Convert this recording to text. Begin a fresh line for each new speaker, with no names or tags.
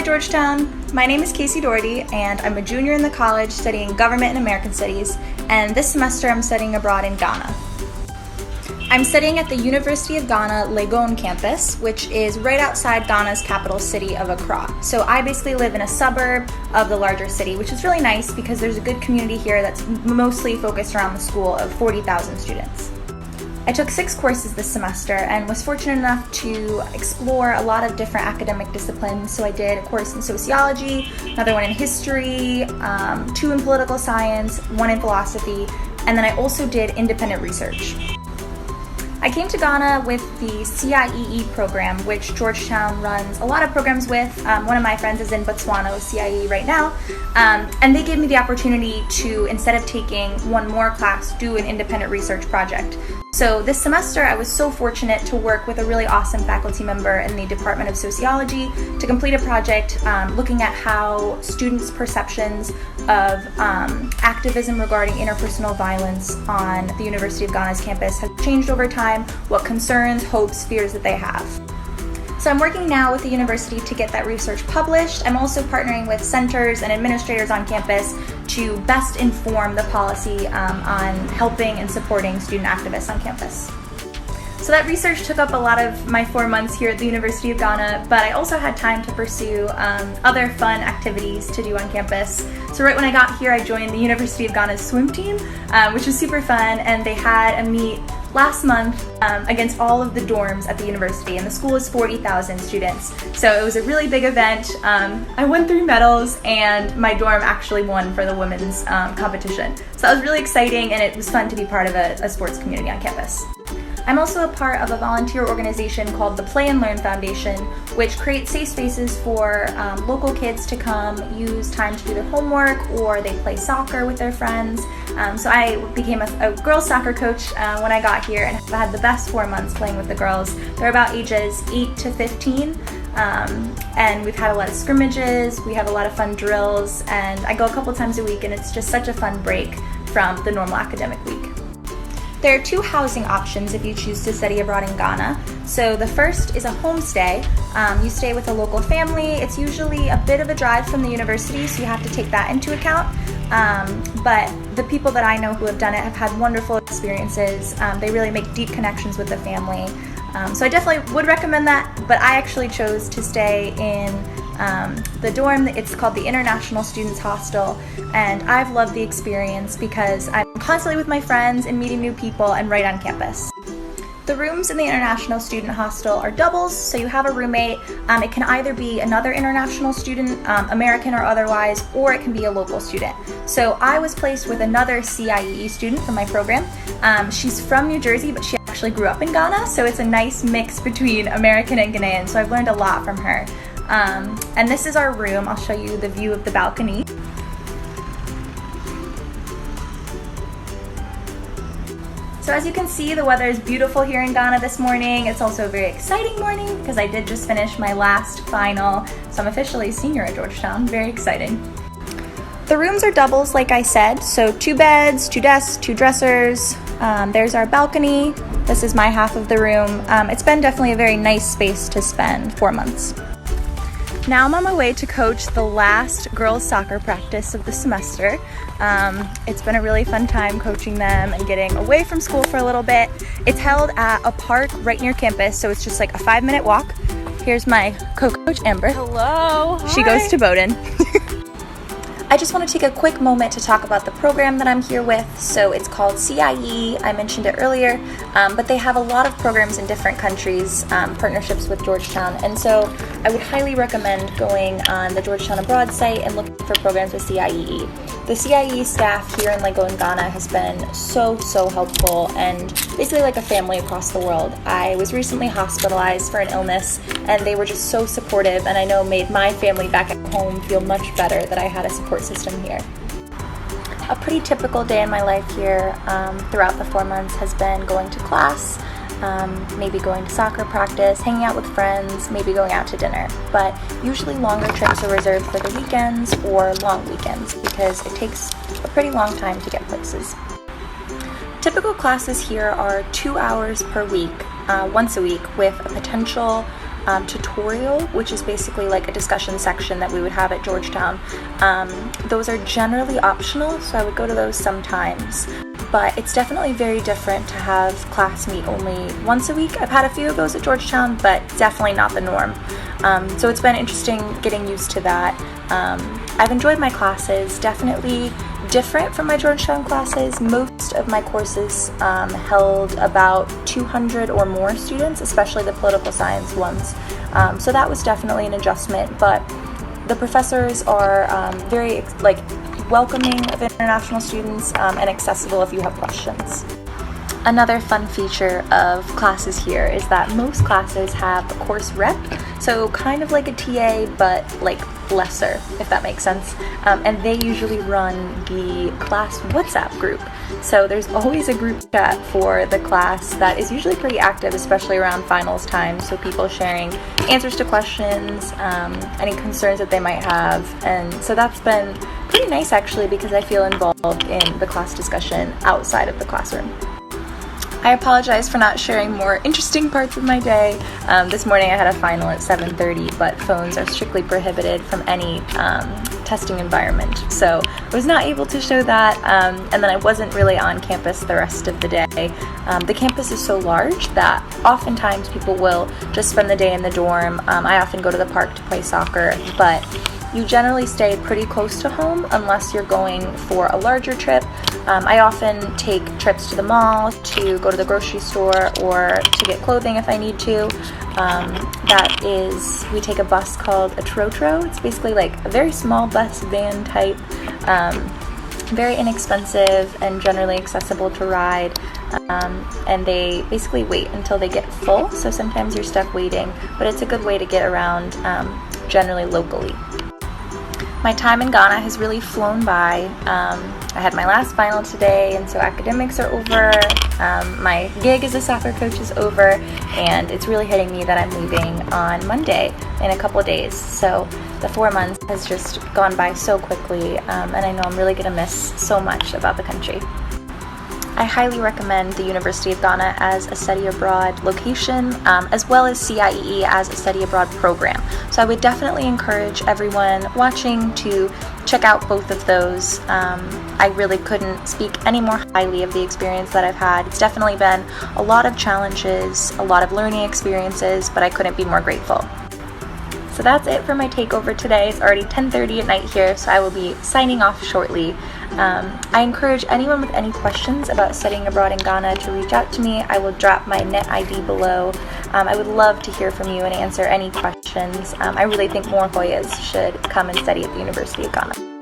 Georgetown. My name is Casey Doherty, and I'm a junior in the college studying Government and American Studies, and this semester I'm studying abroad in Ghana. I'm studying at the University of Ghana Legon campus, which is right outside Ghana's capital city of Accra. So I basically live in a suburb of the larger city, which is really nice because there's a good community here that's mostly focused around the school of 40,000 students. I took 6 courses this semester and was fortunate enough to explore a lot of different academic disciplines. So I did a course in sociology, another one in history, 2 in political science, 1 in philosophy, and then I also did independent research. I came to Ghana with the CIEE program, which Georgetown runs a lot of programs with. One of my friends is in Botswana with CIEE right now, and they gave me the opportunity to, instead of taking one more class, do an independent research project. So this semester I was so fortunate to work with a really awesome faculty member in the Department of Sociology to complete a project looking at how students' perceptions of activism regarding interpersonal violence on the University of Ghana's campus have changed over time, what concerns, hopes, fears that they have. So I'm working now with the university to get that research published. I'm also partnering with centers and administrators on campus to best inform the policy on helping and supporting student activists on campus. So that research took up a lot of my 4 months here at the University of Ghana, but I also had time to pursue other fun activities to do on campus. So right when I got here, I joined the University of Ghana's swim team, which was super fun, and they had a meet last month against all of the dorms at the university, and the school is 40,000 students. So it was a really big event. I won 3 medals, and my dorm actually won for the women's competition. So that was really exciting, and it was fun to be part of a sports community on campus. I'm also a part of a volunteer organization called the Play and Learn Foundation, which creates safe spaces for local kids to come use time to do their homework, or they play soccer with their friends. So I became a girls soccer coach when I got here, and I had the best 4 months playing with the girls. They're about ages 8 to 15, and we've had a lot of scrimmages, we have a lot of fun drills, and I go a couple times a week, and it's just such a fun break from the normal academic week. There are 2 housing options if you choose to study abroad in Ghana. So the first is a homestay. You stay with a local family. It's usually a bit of a drive from the university, so you have to take that into account. But the people that I know who have done it have had wonderful experiences. They really make deep connections with the family. So I definitely would recommend that, but I actually chose to stay in the dorm. It's called the International Students Hostel, and I've loved the experience because I'm constantly with my friends and meeting new people and right on campus. The rooms in the International Student Hostel are doubles, so you have a roommate. It can either be another international student, American or otherwise, or it can be a local student. So I was placed with another CIEE student from my program. She's from New Jersey, but she actually grew up in Ghana, so it's a nice mix between American and Ghanaian, so I've learned a lot from her. And this is our room. I'll show you the view of the balcony. So as you can see, the weather is beautiful here in Ghana this morning. It's also a very exciting morning because I did just finish my last final, so I'm officially a senior at Georgetown. Very exciting. The rooms are doubles, like I said, so 2 beds, 2 desks, 2 dressers. There's our balcony. This is my half of the room. It's been definitely a very nice space to spend 4 months. Now I'm on my way to coach the last girls soccer practice of the semester. It's been a really fun time coaching them and getting away from school for a little bit. It's held at a park right near campus, so it's just like a 5-minute walk. Here's my co-coach, Amber.
Hello.
She goes to Bowdoin. I just want to take a quick moment to talk about the program that I'm here with. So it's called CIEE. I mentioned it earlier, but they have a lot of programs in different countries, partnerships with Georgetown. And so I would highly recommend going on the Georgetown Abroad site and looking for programs with CIEE. The CIEE staff here in Legon, Ghana has been so helpful and basically like a family across the world. I was recently hospitalized for an illness, and they were just so supportive, and I know made my family back at home feel much better that I had a support system here. A pretty typical day in my life here throughout the 4 months has been going to class, maybe going to soccer practice, hanging out with friends, maybe going out to dinner. But usually longer trips are reserved for the weekends or long weekends because it takes a pretty long time to get places. Typical classes here are 2 hours per week, once a week, with a potential tutorial, which is basically like a discussion section that we would have at Georgetown. Those are generally optional, so I would go to those sometimes. But it's definitely very different to have class meet only once a week. I've had a few of those at Georgetown, but definitely not the norm. So it's been interesting getting used to that. I've enjoyed my classes, definitely different from my Georgetown classes. Most of my courses held about 200 or more students, especially the political science ones. So that was definitely an adjustment, but the professors are very welcoming of international students and accessible if you have questions. Another fun feature of classes here is that most classes have a course rep, so kind of like a TA, but like lesser, if that makes sense. And they usually run the class WhatsApp group. So there's always a group chat for the class that is usually pretty active, especially around finals time. So people sharing answers to questions, any concerns that they might have. And so that's been pretty nice actually, because I feel involved in the class discussion outside of the classroom. I apologize for not sharing more interesting parts of my day. This morning I had a final at 7:30, but phones are strictly prohibited from any testing environment. So I was not able to show that, and then I wasn't really on campus the rest of the day. The campus is so large that oftentimes people will just spend the day in the dorm. I often go to the park to play soccer, but you generally stay pretty close to home unless you're going for a larger trip. I often take trips to the mall, to go to the grocery store, or to get clothing if I need to. We take a bus called a Trotro. It's basically like a very small bus van type, very inexpensive and generally accessible to ride. And they basically wait until they get full, so sometimes you're stuck waiting, but it's a good way to get around generally locally. My time in Ghana has really flown by. I had my last final today, and so academics are over. My gig as a soccer coach is over, and it's really hitting me that I'm leaving on Monday in a couple of days. So the 4 months has just gone by so quickly, and I know I'm really going to miss so much about the country. I highly recommend the University of Ghana as a study abroad location, as well as CIEE as a study abroad program. So I would definitely encourage everyone watching to check out both of those. I really couldn't speak any more highly of the experience that I've had. It's definitely been a lot of challenges, a lot of learning experiences, but I couldn't be more grateful. So that's it for my takeover today. It's already 10:30 at night here, so I will be signing off shortly. I encourage anyone with any questions about studying abroad in Ghana to reach out to me. I will drop my net ID below. I would love to hear from you and answer any questions. I really think more Hoyas should come and study at the University of Ghana.